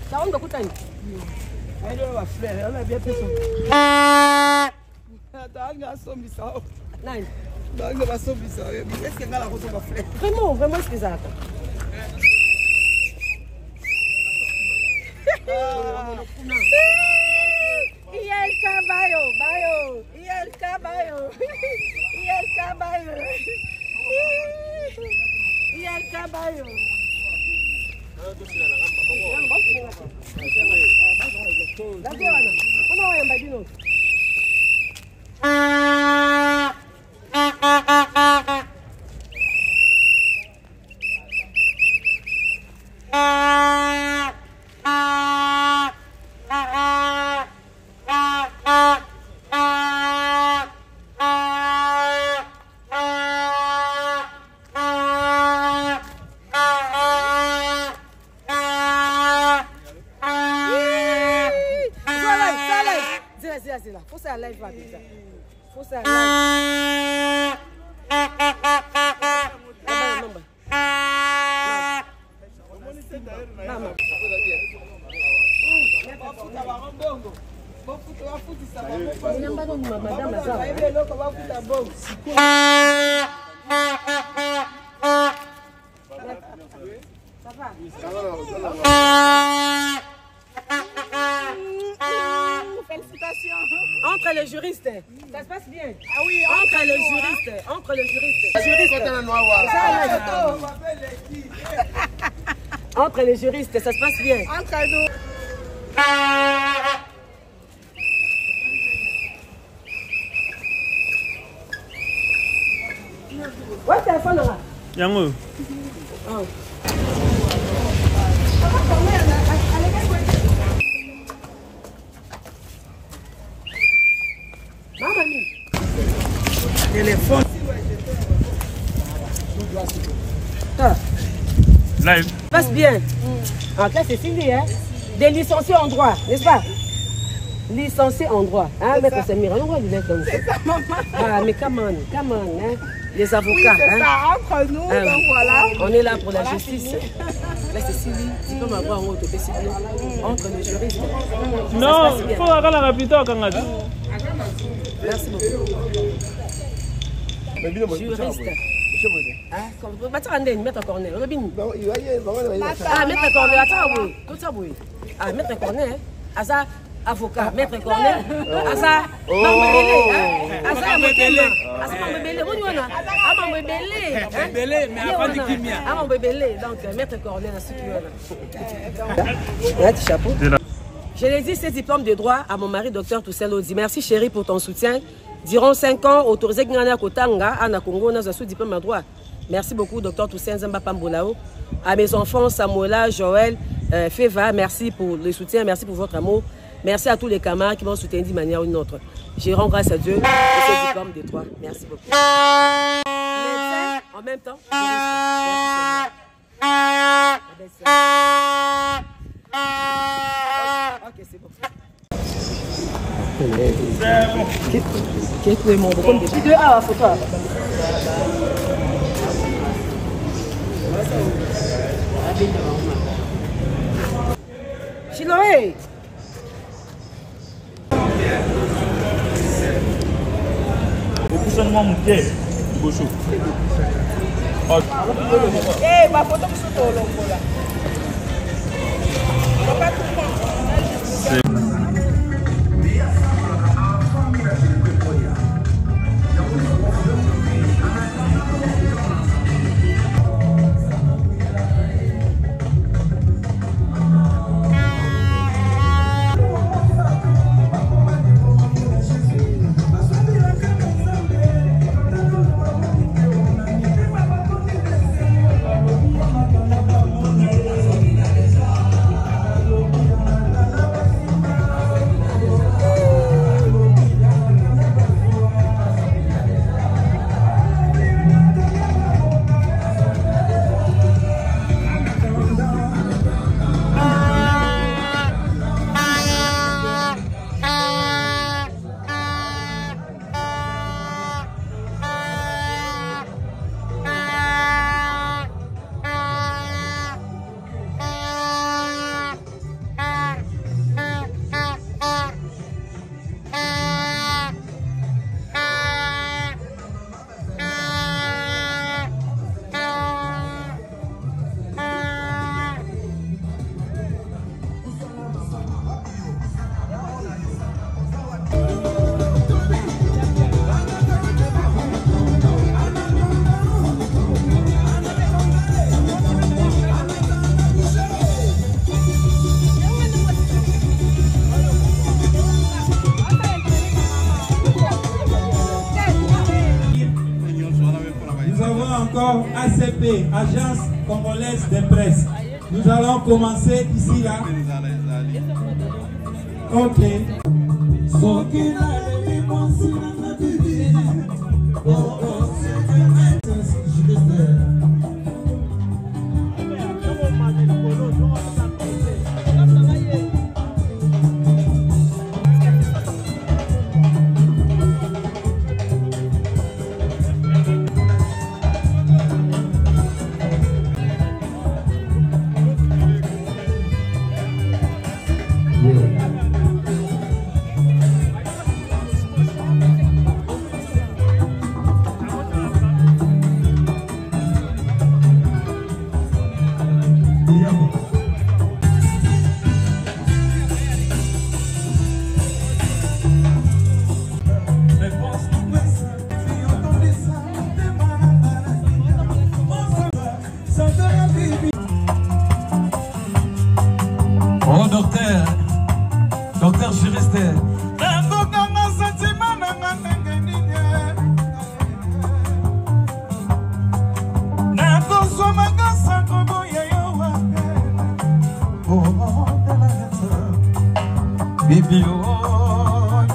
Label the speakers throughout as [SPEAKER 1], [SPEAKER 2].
[SPEAKER 1] Ça on doit coûter.
[SPEAKER 2] Elle va fleur, on a bien fait son. Attends, on a son bissau.
[SPEAKER 1] Non.
[SPEAKER 2] On a son bissau. Est-ce qu'elle a la rose va fleur?
[SPEAKER 1] Vraiment, est-ce que ça attend? Y el caballo, y el caballo, y el caballo, y el caballo. Faut ça live va déjà. Faut ça live.
[SPEAKER 2] Félicitations.
[SPEAKER 1] Entre les juristes, ça se passe bien.
[SPEAKER 2] Ah oui,
[SPEAKER 1] entre les juristes, entre les juristes. Entre les juristes, ça se passe bien.
[SPEAKER 2] Entre nous.
[SPEAKER 1] Ouais, téléphone là.
[SPEAKER 3] Yango.
[SPEAKER 2] Téléphone.
[SPEAKER 3] Live.
[SPEAKER 1] Ça passe bien. En classe, c'est fini, hein? Des licenciés en droit, n'est-ce pas? Licenciés en droit. Hein, maître Samira, on va lui mettre comme ça.
[SPEAKER 2] C'est ça, maman.
[SPEAKER 1] Ah, mais come on, hein? Les avocats,
[SPEAKER 2] Oui, c'est
[SPEAKER 1] hein?
[SPEAKER 2] ça, entre nous, donc voilà.
[SPEAKER 1] On est là pour la justice. Là, c'est Sylvie. Tu peux m'avoir en haut, tu peux entre les juristes.
[SPEAKER 3] Non, il faut avoir la rapidité quand même.
[SPEAKER 1] Merci beaucoup. Juriste. Ah, comme tu vas mettre un cornet. Ah, mettre un cornet. Attends, oui. Tout ça, oui. Ah, mettre un cornet. Ah, ça, avocat. Mettre un cornet. Ah, ça, mambébélé. Ah, ça, mambébélé. Ah, ça, mambébélé. Où nous on a? Ah, mambébélé. Mambébélé, mais avant de kimia. Ah, mambébélé. Donc, mettre un cornet dans ce qu'il y a là. Chapeau. Je l'ai dit, ces diplômes de droit à mon mari, docteur Toussaint Lodi. Merci chérie pour ton soutien. Durant 5 ans, autorisé Gnana Kotanga, Anna Congo, nous avons diplôme de droit. Merci beaucoup, docteur Toussaint Zamba Pambolao. À mes enfants, Samuela, Joël, Feva, merci pour le soutien, merci pour votre amour. Merci à tous les camarades qui m'ont soutenu d'une manière ou d'une autre. Je rends grâce à Dieu pour ce diplôme de droit. Merci beaucoup. Médecin, en même temps, merci. Ok, c'est bon. Qu'est-ce que mon bon de vidéo à photo. Chiloé.
[SPEAKER 3] Beaucoup seulement mon pied. Bochou.
[SPEAKER 2] Eh, ma photo que c'est au long là.
[SPEAKER 4] Agence congolaise des presses. Nous allons commencer ici là. Ok.
[SPEAKER 5] Oh docteur juriste. Bibi oh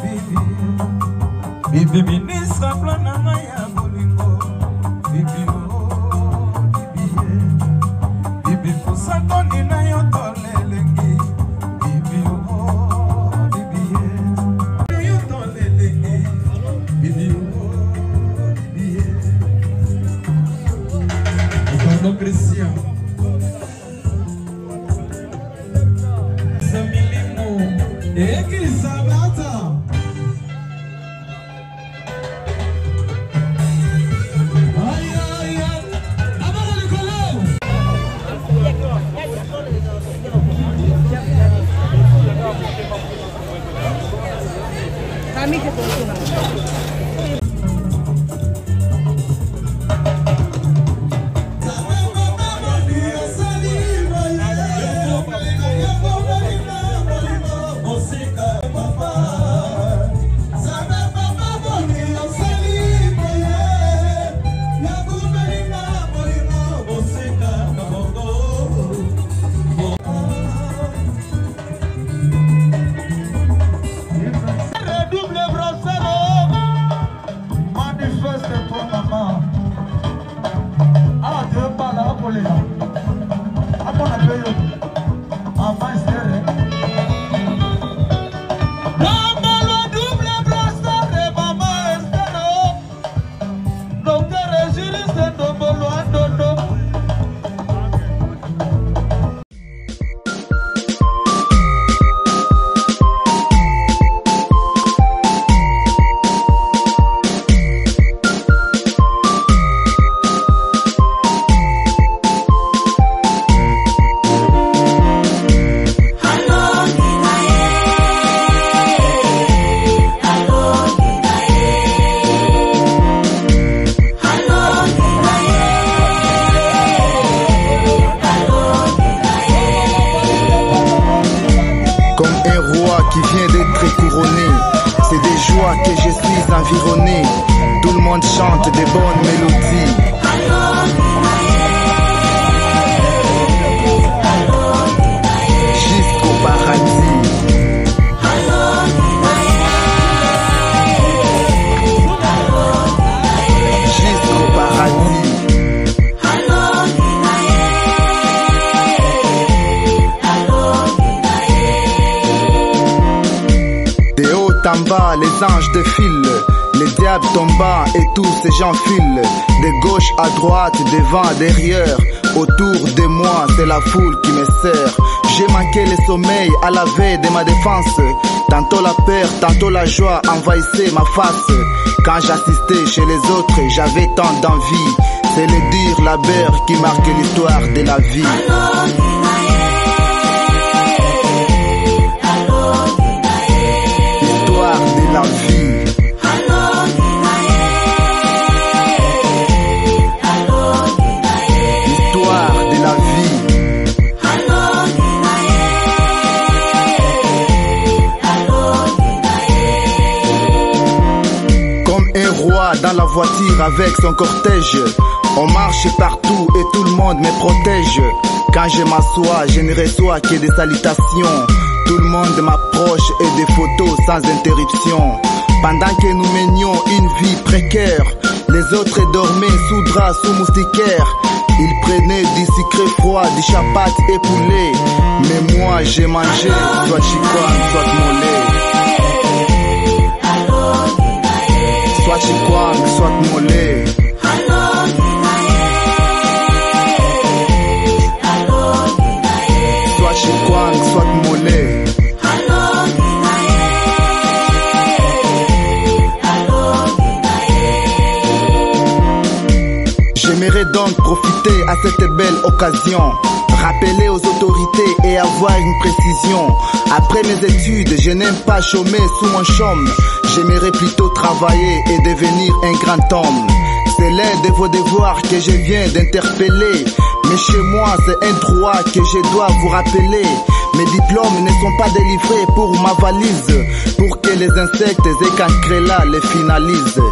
[SPEAKER 5] bibi ministre planana ya bolingo bibi oh bibi fusako nina yo tolelengi bibi oh bibi yo tolelengi bibi oh bibi Pardon Christian Elisabata. Aïe aïe aïe. Avant le colon.
[SPEAKER 2] Kami ke Portugal.
[SPEAKER 6] Qui vient d'être couronné, c'est des joies que je suis environné. Tout le monde chante des bonnes mélodies. Jusqu'au paradis. Jusqu'au paradis. En bas, les anges défilent, les diables tombent et tous ces gens filent. De gauche à droite, devant, derrière, autour de moi, c'est la foule qui me sert. J'ai manqué le sommeil à la veille de ma défense. Tantôt la peur, tantôt la joie envahissait ma face. Quand j'assistais chez les autres, j'avais tant d'envie. C'est le dur labeur qui marque l'histoire de la vie. De la vie. Histoire de la vie. Comme un roi dans la voiture avec son cortège. On marche partout et tout le monde me protège. Quand je m'assois, je ne reçois que des salutations. Tout le monde m'approche et des photos sans interruption. Pendant que nous menions une vie précaire, les autres dormaient sous draps, sous moustiquaires. Ils prenaient du sucre froid, du chapat et poulet. Mais moi j'ai mangé soit chikwang, soit mollet. Soit chikwang, soit mollet. Soit chikwang, soit mollet. J'aimerais donc profiter à cette belle occasion, rappeler aux autorités et avoir une précision. Après mes études, je n'aime pas chômer sous mon chaume. J'aimerais plutôt travailler et devenir un grand homme. C'est l'un de vos devoirs que je viens d'interpeller. Mais chez moi, c'est un droit que je dois vous rappeler. Mes diplômes ne sont pas délivrés pour ma valise, pour que les insectes et cancrelats les finalisent.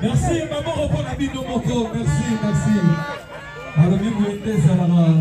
[SPEAKER 5] Merci, maman, reprend la bille de Moko. Merci, merci. Alors, bien, vous êtes ça là-bas.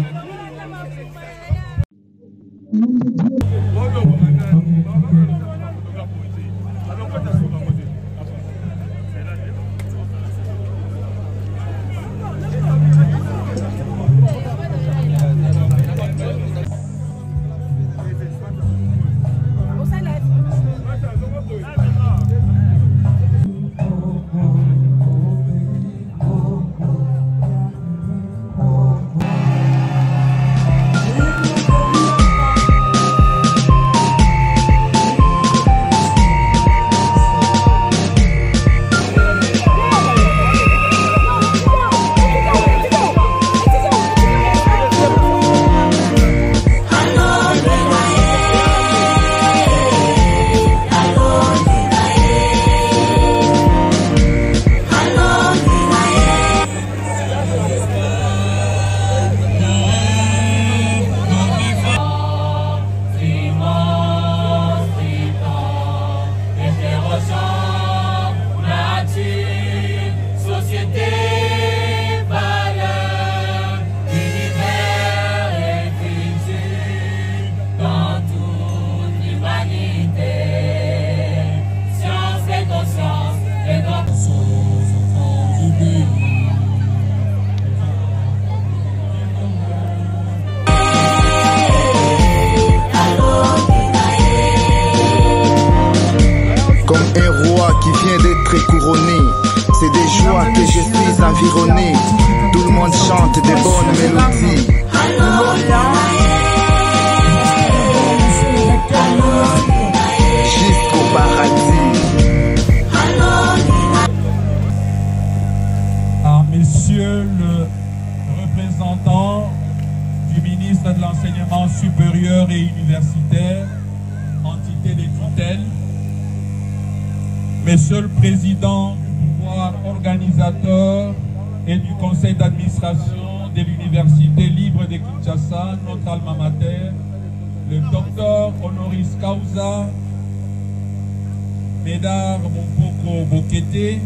[SPEAKER 6] Couronné, c'est des joies que je suis environné. Tout le monde chante des bonnes mélodies. Jusqu'au paradis.
[SPEAKER 5] À Monsieur le représentant du ministre de l'Enseignement supérieur et universitaire, entité des tutelles, Monsieur le Président du pouvoir organisateur et du conseil d'administration de l'Université libre de Kinshasa, notre alma mater, le docteur honoris causa, Médard Mompoko Bokete,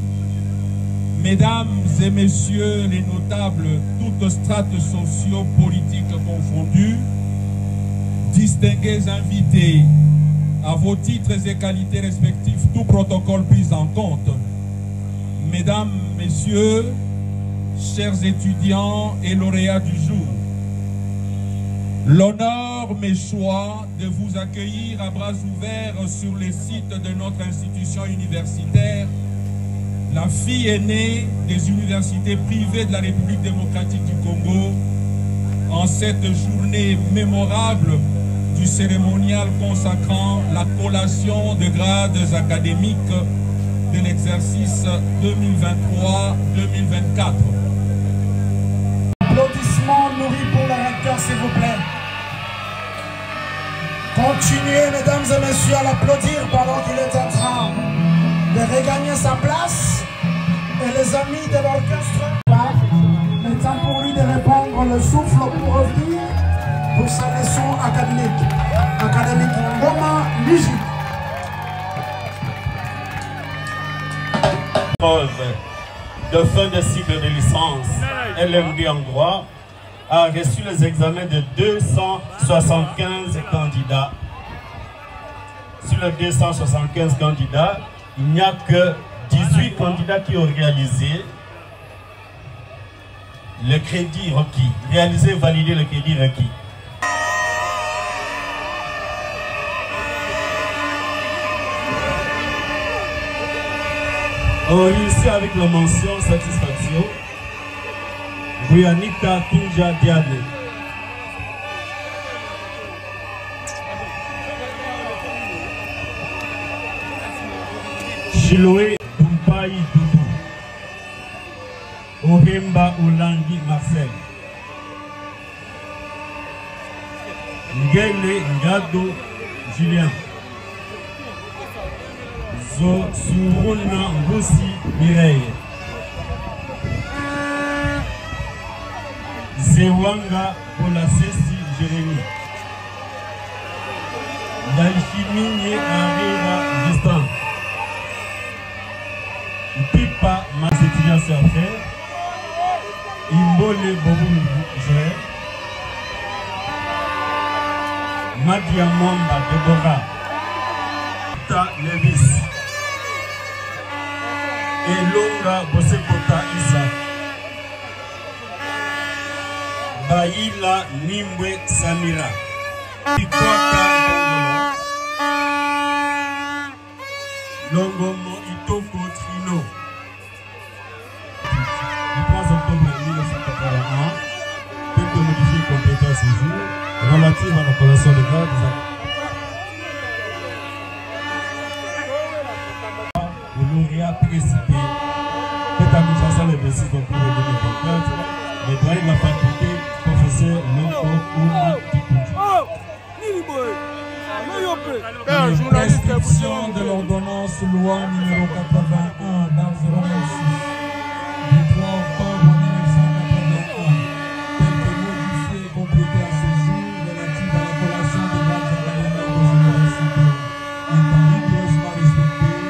[SPEAKER 5] Mesdames et Messieurs les notables, toutes strates socio-politiques confondues, distingués invités, à vos titres et qualités respectifs, tout protocole pris en compte. Mesdames, Messieurs, chers étudiants et lauréats du jour, l'honneur m'échoit de vous accueillir à bras ouverts sur les sites de notre institution universitaire, la fille aînée des universités privées de la République démocratique du Congo, en cette journée mémorable du cérémonial consacrant la collation de grades académiques de l'exercice 2023-2024.
[SPEAKER 7] Applaudissements nourris pour le recteur, s'il vous plaît. continuer, mesdames et messieurs, à l'applaudir pendant qu'il est en train de regagner sa place. Et les amis de l'orchestre, le temps pour lui de répondre le souffle pour revenir pour sa leçon académique. Ngoma, musique.
[SPEAKER 8] De fin de cycle de licence LMD en droit a reçu les examens de 275 candidats. Sur les 275 candidats, il n'y a que 18 candidats qui ont réalisé le crédit requis, réalisé et validé le crédit requis. On réussit avec la mention satisfaction Brianika Kinja Diane. Chiloé Dumpaï Doudou. Ohemba Olangi Marcel. Ngele Ngado Julien. Suruna Ngosi Mireille. Zewanga Olasesi Jérémy. Dalchimini Arriva Justin. Pipa Massétia Serfé. Imbole Boboul Joël. Madia Mwamba Deborah. Ta Levis. Elonga Bosekota Isa. Baila Nimbwe Samira. Ikwaka Longomo Itoko Trino. Le 3 octobre 1981, peut modifier compétence ce jour relative à la collation de grade des lauréat précité, fait à Kinshasa le 26 octobre 2024, le doyen de la faculté, professeur Longo Ouma Dikoudji.
[SPEAKER 7] Prescription de l'ordonnance loi numéro 81 dans 06 du 3 octobre 1981, telle que modifiée et complétée à ce jour relative à la collation des grades académiques aux universités, étant rigoureusement respectée,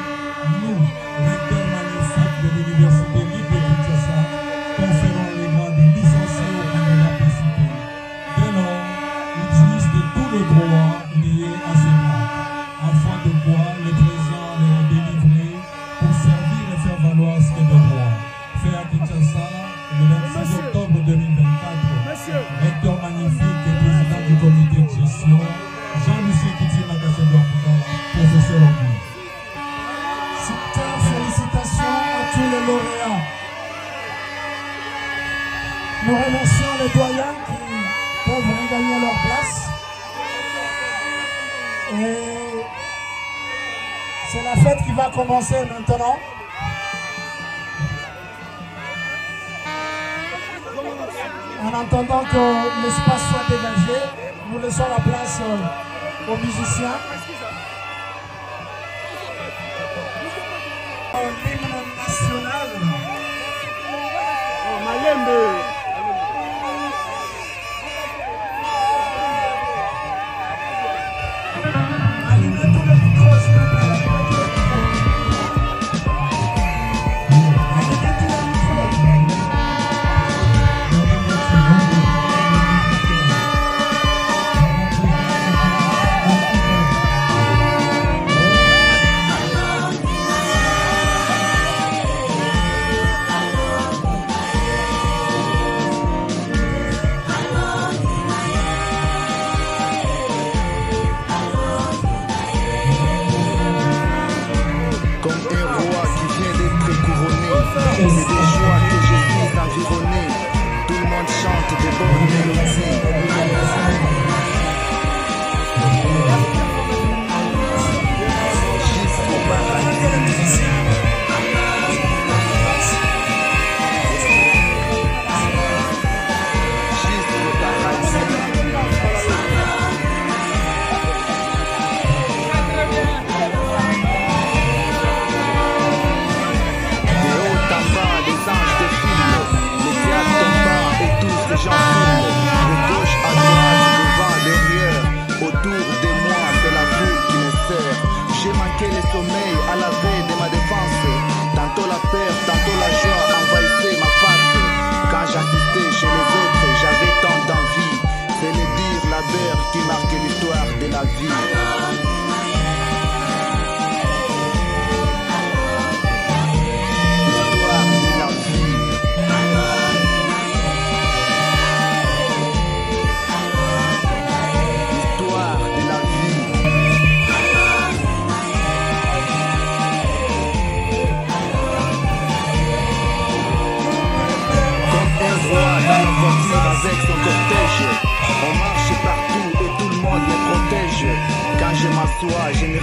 [SPEAKER 7] nous, recteur magnifique de l'Université libre de Kinshasa, conférons les grades de licenciés aux candidats précités. Dès lors, ils jouissent de tous les droits liés à ces grades, afin de quoi le présent les a délivrés pour servir et faire valoir ce qui est de droit. Fait à Kinshasa le 26 octobre 2024, recteur magnifique et président du comité de gestion, Jean-Lucien Kiti Makasendo Mouda, professeur Obi. Félicitations à tous les lauréats. Nous remercions les doyens qui peuvent regagner leur place. Et c'est la fête qui va commencer maintenant. En attendant que l'espace soit dégagé, nous laissons la place aux musiciens. L'hymne national.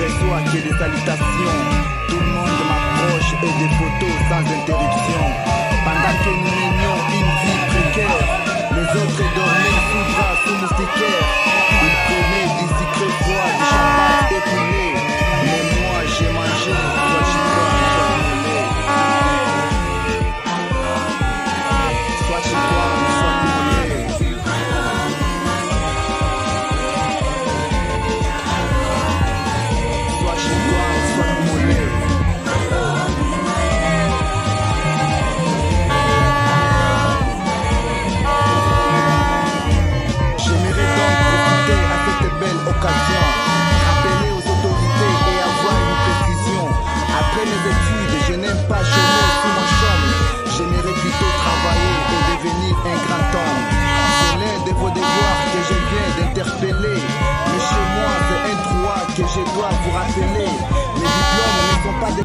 [SPEAKER 6] reçois que des salutations. Tout le monde m'approche et des photos sans interruption. Pendant que nous menions une vie précaire, les autres dormaient sous bras, sous moustiquaires. Ils prenaient du sucre froid, du champagne écoulé. Mais moi j'ai mangé, soit chinois, soit congolais. Soit chinois, soit congolais. Soit chinois, soit congolais. J'aimerais donc profiter à cette belle occasion, rappeler aux autorités et avoir une précision. Après mes études, je n'aime pas chômer sous mon chôme. J'aimerais plutôt travailler et devenir un grand homme. C'est l'un de vos devoirs que je viens d'interpeller. Mais chez moi, c'est un droit que je dois vous rappeler. Les diplômes ne sont pas des...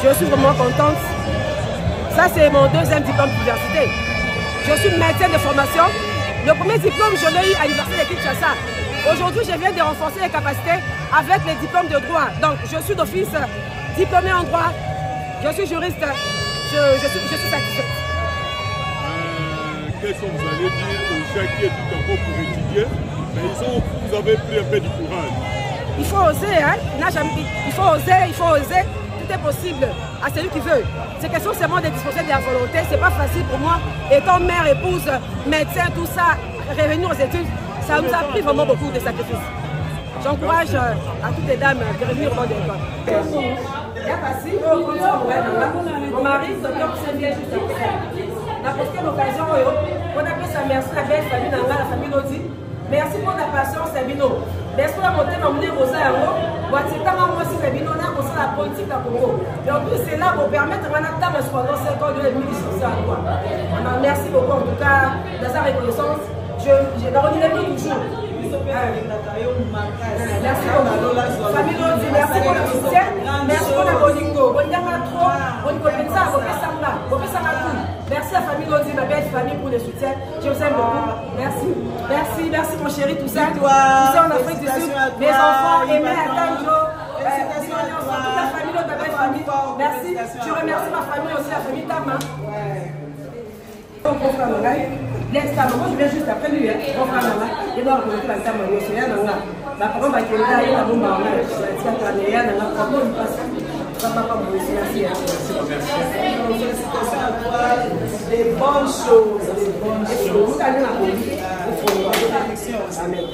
[SPEAKER 1] Je suis vraiment contente. Ça, c'est mon deuxième diplôme d'université. Je suis médecin de formation. Le premier diplôme, je l'ai eu à l'université de Kinshasa. Aujourd'hui, je viens de renforcer les capacités avec les diplômes de droit. Donc, je suis d'office diplômé en droit. Je suis juriste. Je suis satisfaite.
[SPEAKER 9] Qu'est-ce que vous allez dire aux gens qui étudient encore pour étudier, mais vous avez pris un peu du courage?
[SPEAKER 1] Il faut oser, hein? Il faut oser. Tout est possible à celui qui veut. C'est question seulement de disposer de la volonté. C'est pas facile pour moi, étant mère, épouse, médecin, tout ça, revenir aux études, ça nous a pris vraiment beaucoup de sacrifices. J'encourage à toutes les dames de revenir au monde de l'école. Mon mari, docteur Saint-Bien, juste après. On a posté l'occasion, on a fait sa merci à la famille Nanga, la famille Lodi. Merci pour la patience, Sabino. Merci pour la montée dans le Rosario. La politique à Congo. Et en plus, c'est là pour permettre à la dame pendant 5 ans de l'administration sociale. Merci beaucoup, en tout cas, dans sa reconnaissance. Je la redirai toujours. Merci beaucoup. Famille Lodi, merci pour le soutien. Merci pour la bolingo. On y a trop. On y connaît ça. On fait ça. Claudie, ma belle famille pour le soutien. Je vous aime beaucoup. Merci. Merci, merci mon chéri, tout ça. Tout ça en Afrique du Sud. Mes enfants, Aimé, Atanjo, toute la famille, notre belle famille. Merci. Je remercie ma famille aussi, la famille Tama. Moi je viens juste après lui, il doit reconnaître la Tama. La parole va être là, il y a un moment, il y a un
[SPEAKER 2] Félicitations à toi, des bonnes choses, des bonnes choses.
[SPEAKER 1] Amen.